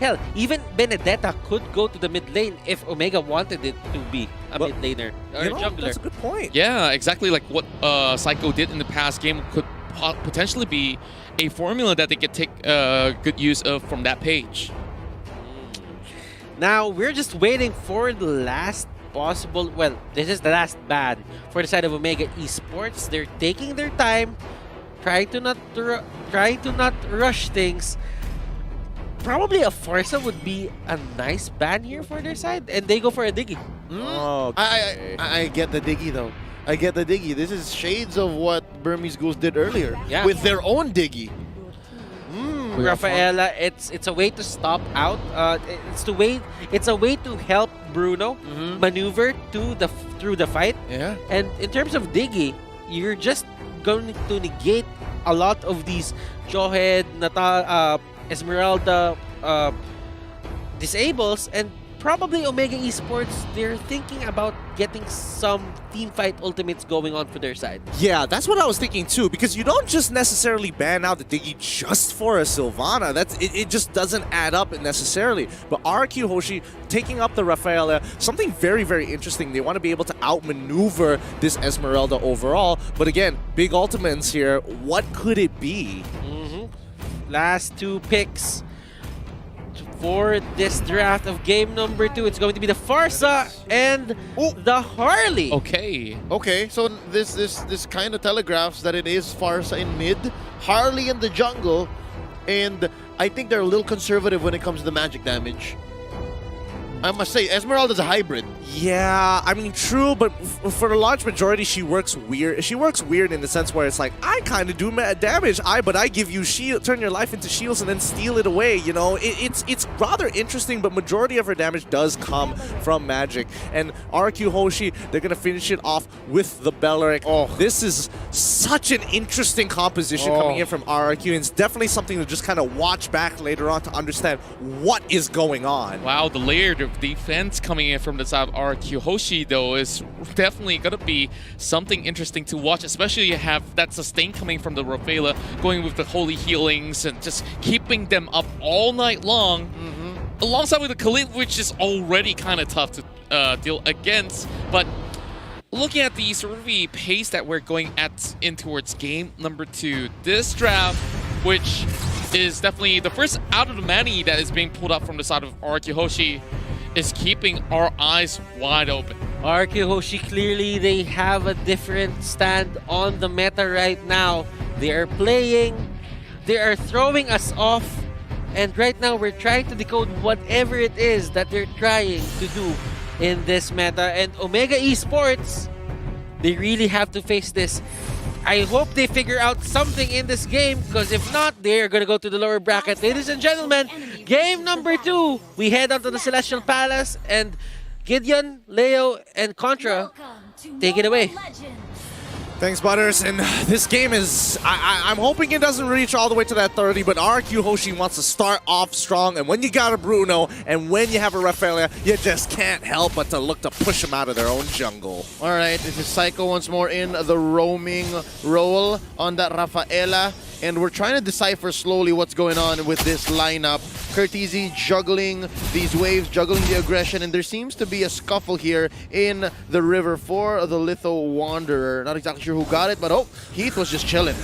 Hell, even Benedetta could go to the mid lane if Omega wanted it to be a mid laner or jungler. That's a good point. Yeah, exactly like what Psycho did in the past game could potentially be a formula that they could take good use of from that page. Now, we're just waiting for the last possible... Well, this is the last ban for the side of Omega Esports. They're taking their time, trying to not rush things. Probably a Forza would be a nice ban here for their side, and they go for a Diggy. Oh, I get the Diggy though. I get the Diggy. This is shades of what Burmese Ghouls did earlier with their own Diggy. Rafaela, it's a way to stop out. It's a way to help Bruno maneuver through the fight. Yeah. And in terms of Diggy, you're just going to negate a lot of these Jawhead, Esmeralda disables, and probably Omega Esports, they're thinking about getting some teamfight ultimates going on for their side. yeah, that's what I was thinking too, because you don't just necessarily ban out the Diggy just for a Sylvana. It just doesn't add up necessarily. But Rrq Hoshi taking up the Rafaela, something very, very interesting. They want to be able to outmaneuver this Esmeralda overall. But again, big ultimates here. What could it be? Last two picks for this draft of game number 2. It's going to be the Farsa and the Harley. Okay. Okay, so this kind of telegraphs that it is Farsa in mid, Harley in the jungle, and I think they're a little conservative when it comes to the magic damage. I must say, Esmeralda's a hybrid. Yeah, I mean, true, but for the large majority, she works weird. She works weird in the sense where it's like, I kind of do damage, but I give you shield, turn your life into shields and then steal it away, you know? It's rather interesting, but majority of her damage does come from magic. And Rrq Hoshi, they're going to finish it off with the Belleric. Oh, this is such an interesting composition coming in from Rrq, and it's definitely something to just kind of watch back later on to understand what is going on. Wow, the layered defense coming in from the side of Rrq Hoshi, though, is definitely going to be something interesting to watch, especially you have that sustain coming from the Rafaela, going with the holy healings and just keeping them up all night long, alongside with the Khalid, which is already kind of tough to deal against. But looking at the sort of the pace that we're going in towards game number 2, this draft, which is definitely the first out of the many that is being pulled up from the side of Rrq Hoshi, is keeping our eyes wide open. Rrq Hoshi, clearly they have a different stand on the meta right now. They are playing, they are throwing us off, and right now we're trying to decode whatever it is that they're trying to do in this meta. And Omega Esports, they really have to face this. I hope they figure out something in this game, because if not, they're going to go to the lower bracket. Ladies and gentlemen, game number 2, we head on to the Celestial Palace, and Gideon, Leo, and Contra take it away. Thanks, Butters. And this game is, I'm hoping it doesn't reach all the way to that 30, but Rrq Hoshi wants to start off strong. And when you got a Bruno and when you have a Rafaela, you just can't help but to look to push them out of their own jungle. All right, this is Psycho once more in the roaming role on that Rafaela. And we're trying to decipher slowly what's going on with this lineup. Curtizi juggling these waves, juggling the aggression, and there seems to be a scuffle here in the river for the Litho Wanderer. Not exactly sure who got it, but oh, Heath was just chilling.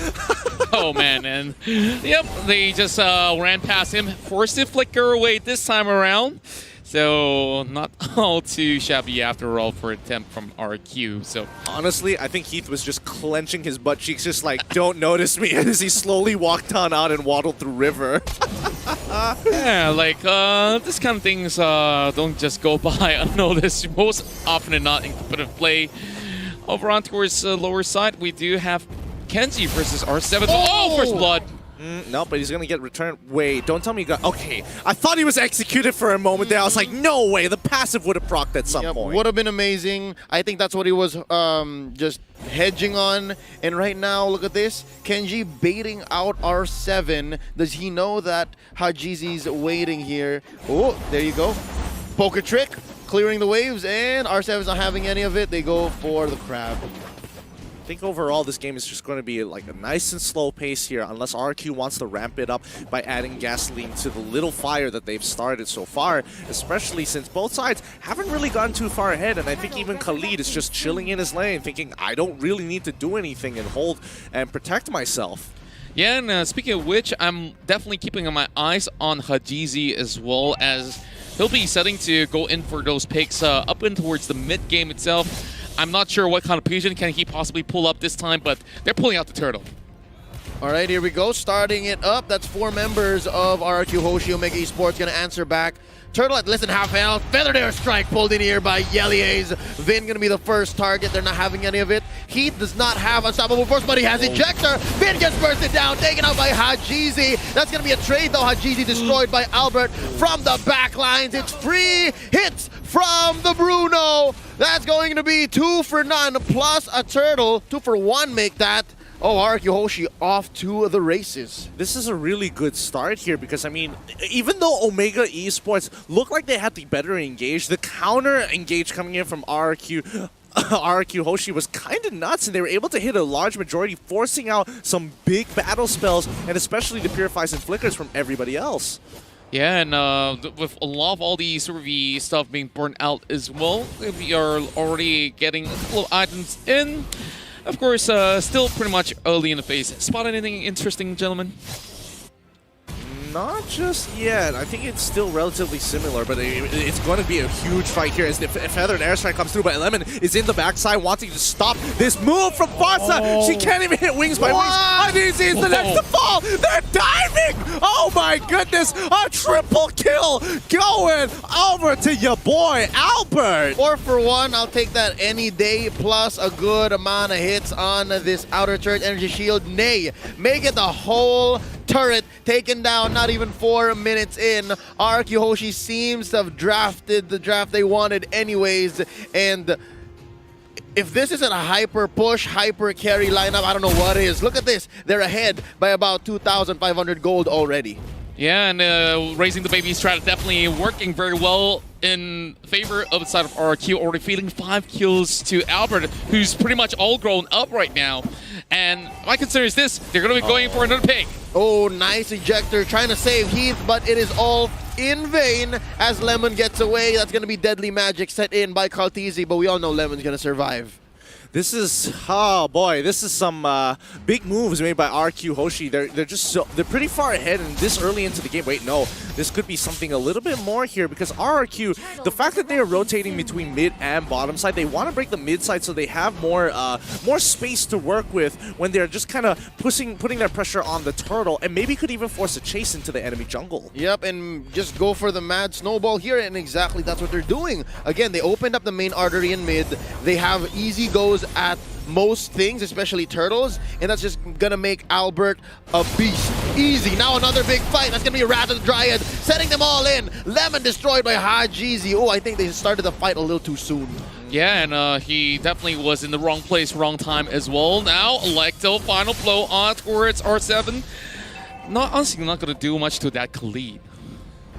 Oh man, and yep, they just ran past him, forced it flicker away this time around. So not all too shabby after all for attempt from Rrq. So honestly, I think Heath was just clenching his butt cheeks, just like, don't notice me, as he slowly walked on out and waddled through river. yeah, like this kind of things don't just go by unnoticed. Most often than not in competitive play. Over on towards the lower side, we do have Kenji versus R7. Oh, first blood. No, but he's gonna get returned. Wait, don't tell me you got... Okay, I thought he was executed for a moment there. I was like, no way, the passive would have procced at some point. Would have been amazing. I think that's what he was just hedging on. And right now, look at this. Kenji baiting out R7. Does he know that Hajizi's waiting here? Oh, there you go. Poker trick, clearing the waves, and R7's not having any of it. They go for the crab. think overall this game is just going to be like a nice and slow pace here unless Rrq wants to ramp it up by adding gasoline to the little fire that they've started so far, especially since both sides haven't really gone too far ahead, and I think even Khalid is just chilling in his lane thinking, I don't really need to do anything and hold and protect myself. Yeah, and speaking of which, I'm definitely keeping my eyes on Hajizi as well, as he'll be setting to go in for those picks up in towards the mid game itself. I'm not sure what kind of fusion can he possibly pull up this time, but they're pulling out the turtle. All right, here we go. Starting it up. That's 4 members of Rrq Hoshi. Omega Esports going to answer back. Turtle at less than half health. Feathered Air Strike pulled in here by Yeliaze. Vin going to be the first target. They're not having any of it. Heath does not have Unstoppable Force, but he has Ejector. Vin gets bursted down, taken out by Hajizi. That's going to be a trade, though. Hajizi destroyed by Albert from the back lines. It's free hits from the Bruno. That's going to be 2 for none plus a turtle. 2 for 1 make that. Oh, Rrq Hoshi off to the races. This is a really good start here because, I mean, even though Omega Esports looked like they had the better engage, the counter engage coming in from Rrq Hoshi was kind of nuts, and they were able to hit a large majority, forcing out some big battle spells, and especially the Purifies and Flickers from everybody else. Yeah, and with a lot of all the sort of the stuff being burnt out as well, we are already getting a couple of items in. Of course, still pretty much early in the phase. Spot anything interesting, gentlemen? Not just yet. I think it's still relatively similar, but it's going to be a huge fight here as the Feathered Airstrike comes through, but Lemon is in the backside wanting to stop this move from Farsa. Oh. She can't even hit Wings by Wings. Hajizi is the next to fall. They're diving! Oh my goodness! A triple kill going over to your boy, Albert! 4 for 1, I'll take that any day, plus a good amount of hits on this outer turret energy shield. Nay, make it the whole turret taken down not even 4 minutes in. Rrq Hoshi seems to have drafted the draft they wanted anyways, and if this isn't a hyper push, hyper carry lineup, I don't know what is. Look at this, they're ahead by about 2,500 gold already. Yeah, and raising the baby strat definitely working very well in favor of the side of Rrq, already feeding 5 kills to Albert, who's pretty much all grown up right now. And my concern is this, they're going to be going for another pick. Oh, nice ejector, trying to save Heath, but it is all in vain as Lemon gets away. That's going to be deadly magic set in by Kaltizi, but we all know Lemon's going to survive. This is, oh boy, this is some big moves made by Rrq Hoshi. They're just they're pretty far ahead and this early into the game. Wait, no, this could be something a little bit more here because Rrq, the fact that they are rotating between mid and bottom side, they want to break the mid side so they have more space to work with when they're just kind of putting their pressure on the turtle, and maybe could even force a chase into the enemy jungle. Yep, and just go for the mad snowball here, and exactly that's what they're doing. Again, they opened up the main artery in mid. They have easy goes at most things, especially turtles, and that's just gonna make Albert a beast. Easy. Now another big fight. That's gonna be a Wrath of the Dryad, setting them all in. Lemon destroyed by Hajizi. Oh, I think they started the fight a little too soon. Yeah, and he definitely was in the wrong place, wrong time as well. Now, Electo, final blow on towards R7. Honestly, not going to do much to that Khalid.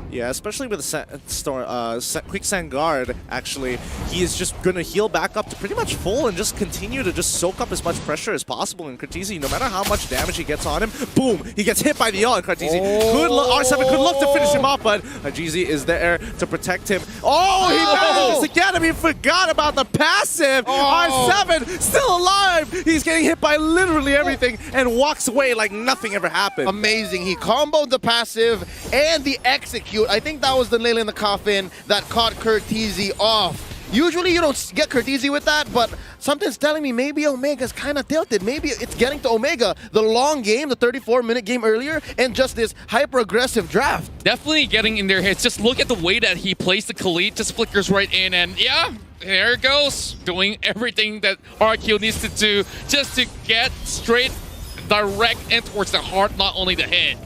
Yeah, especially with the Quicksand Guard, actually. He is just going to heal back up to pretty much full and just continue to just soak up as much pressure as possible. And Kartizi, no matter how much damage he gets on him, boom, he gets hit by the ult. And Kartizi, R7 could look to finish him off, but Hajizi is there to protect him. Oh, he manages to get him. He forgot about the passive. R7 still alive. He's getting hit by literally everything and walks away like nothing ever happened. Amazing. He comboed the passive and the execute. I think that was the nail in the coffin that caught Kartizi off. Usually you don't get Kartizi with that, but something's telling me maybe Omega's kind of tilted. Maybe it's getting to Omega. The long game, the 34-minute game earlier, and just this hyper-aggressive draft. Definitely getting in their heads. Just look at the way that he plays the Khalid, just flickers right in, and yeah, there it goes. Doing everything that Rrq needs to do just to get straight, direct, and towards the heart, not only the head.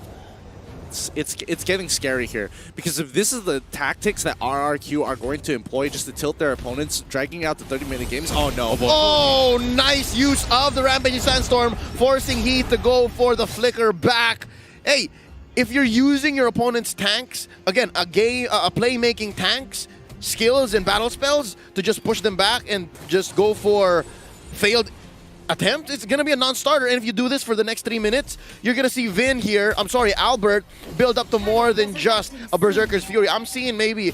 It's getting scary here because if this is the tactics that Rrq are going to employ just to tilt their opponents, dragging out the 30-minute games, oh no. Oh, nice use of the Rampaging Sandstorm, forcing Heath to go for the flicker back. Hey, if you're using your opponent's tanks, again, a playmaking tanks, skills and battle spells to just push them back and just go for failed attempt, it's going to be a non-starter. And if you do this for the next 3 minutes, you're going to see Vin here, Albert, build up to more than just a Berserker's Fury. I'm seeing maybe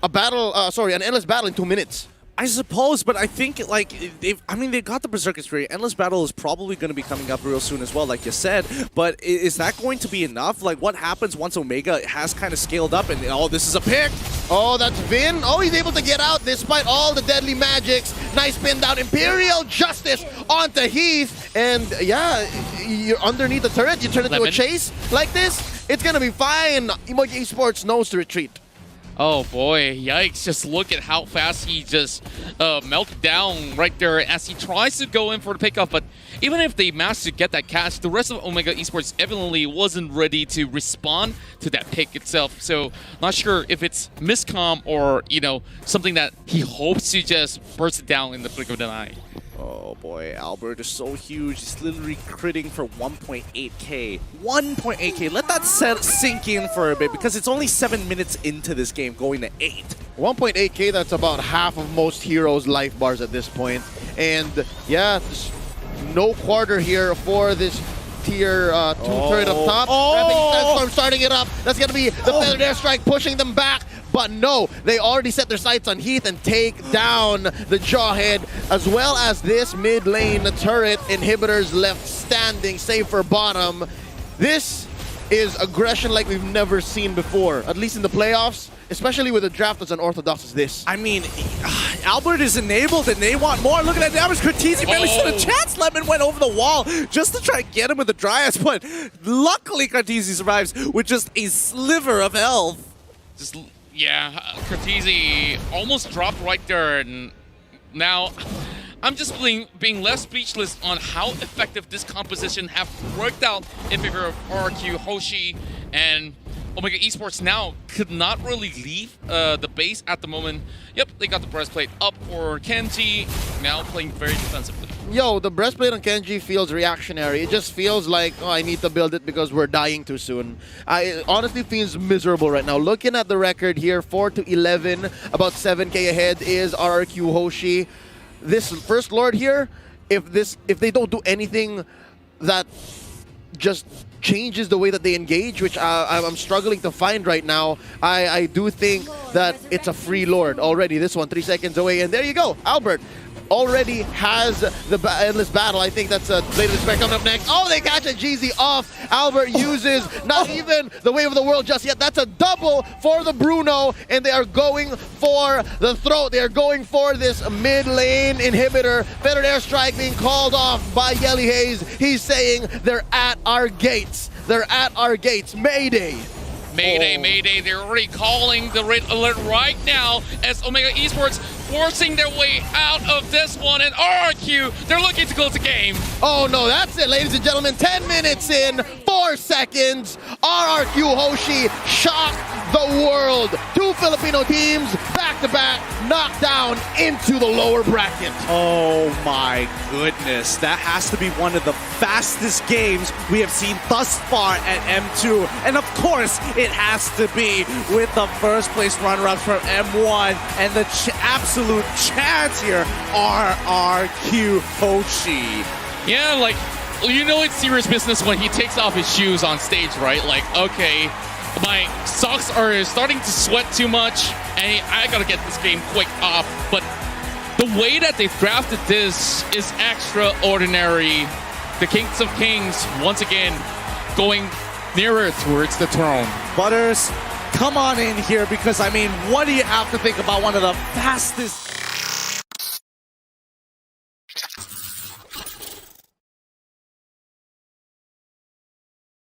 a battle, an endless battle in 2 minutes. I suppose, but I think, like, they've got the Berserker's Fury. Endless Battle is probably going to be coming up real soon as well, like you said. But is that going to be enough? Like, what happens once Omega has kind of scaled up and, oh, this is a pick? Oh, that's Vin. Oh, he's able to get out despite all the deadly magics. Nice pin down. Imperial Justice onto Heath. And, yeah, you're underneath the turret. You turn it into a chase like this. It's going to be fine. Emoji Esports knows to retreat. Oh boy, yikes. Just look at how fast he just melted down right there as he tries to go in for the pickoff. But even if they managed to get that catch, the rest of Omega Esports evidently wasn't ready to respond to that pick itself. So not sure if it's miscomm or, you know, something that he hopes to just burst it down in the blink of an eye. Oh boy, Albert is so huge. He's literally critting for 1.8k. 1.8k. Let that sink in for a bit because it's only 7 minutes into this game, going to 8. 1.8k, that's about half of most heroes' life bars at this point. And yeah, no quarter here for this tier 2 turret up top. Sandstorm starting it up. That's going to be the Feathered Airstrike pushing them back. But no, they already set their sights on Heath and take down the Jawhead, as well as this mid lane turret. Inhibitors left standing, save for bottom. This is aggression like we've never seen before, at least in the playoffs, especially with a draft as unorthodox as this. I mean, Albert is enabled and they want more. Look at that damage. Cortese barely stood a chance. Lemon went over the wall just to try and get him with the Dryas, but luckily Cortese survives with just a sliver of health. Yeah, Cortese almost dropped right there, and now I'm just being less speechless on how effective this composition have worked out in favor of Rrq Hoshi, and Omega Esports now could not really leave the base at the moment. Yep, they got the breastplate up for Kenji, now playing very defensively. Yo, the breastplate on Kenji feels reactionary. It just feels like, oh, I need to build it because we're dying too soon. It honestly feels miserable right now. Looking at the record here, 4-11, about 7k ahead is Rrq Hoshi. This First Lord here, if they don't do anything that just changes the way that they engage, which I'm struggling to find right now, I do think that it's a free Lord already. This one, 3 seconds away, and there you go, Albert already has the endless battle. I think that's a Blade of Despair coming up next. Oh, they catch a GZ off. Albert uses not even the Wave of the World just yet. That's a double for the Bruno, and they are going for the throat. They are going for this mid lane inhibitor. Feathered Airstrike being called off by Yelly Hayes. He's saying they're at our gates. They're at our gates. Mayday. Mayday, mayday. They're already calling the red alert right now as Omega Esports forcing their way out of this one. And Rrq, they're looking to close the game. Oh no, that's it, ladies and gentlemen. 10 minutes in, 4 seconds. Rrq Hoshi shocked the world. 2 Filipino teams back-to-back knocked down into the lower bracket. Oh my goodness. That has to be one of the fastest games we have seen thus far at M2. And of course, it has to be with the first place runner-ups from M1 and the absolute chance here, Rrq Hoshi. Yeah, like, you know it's serious business when he takes off his shoes on stage, right? Like, okay, my socks are starting to sweat too much, and I gotta get this game quick off. But the way that they've drafted this is extraordinary. The Kings of Kings, once again, going nearer towards the throne. Butters, come on in here because, I mean, what do you have to think about one of the fastest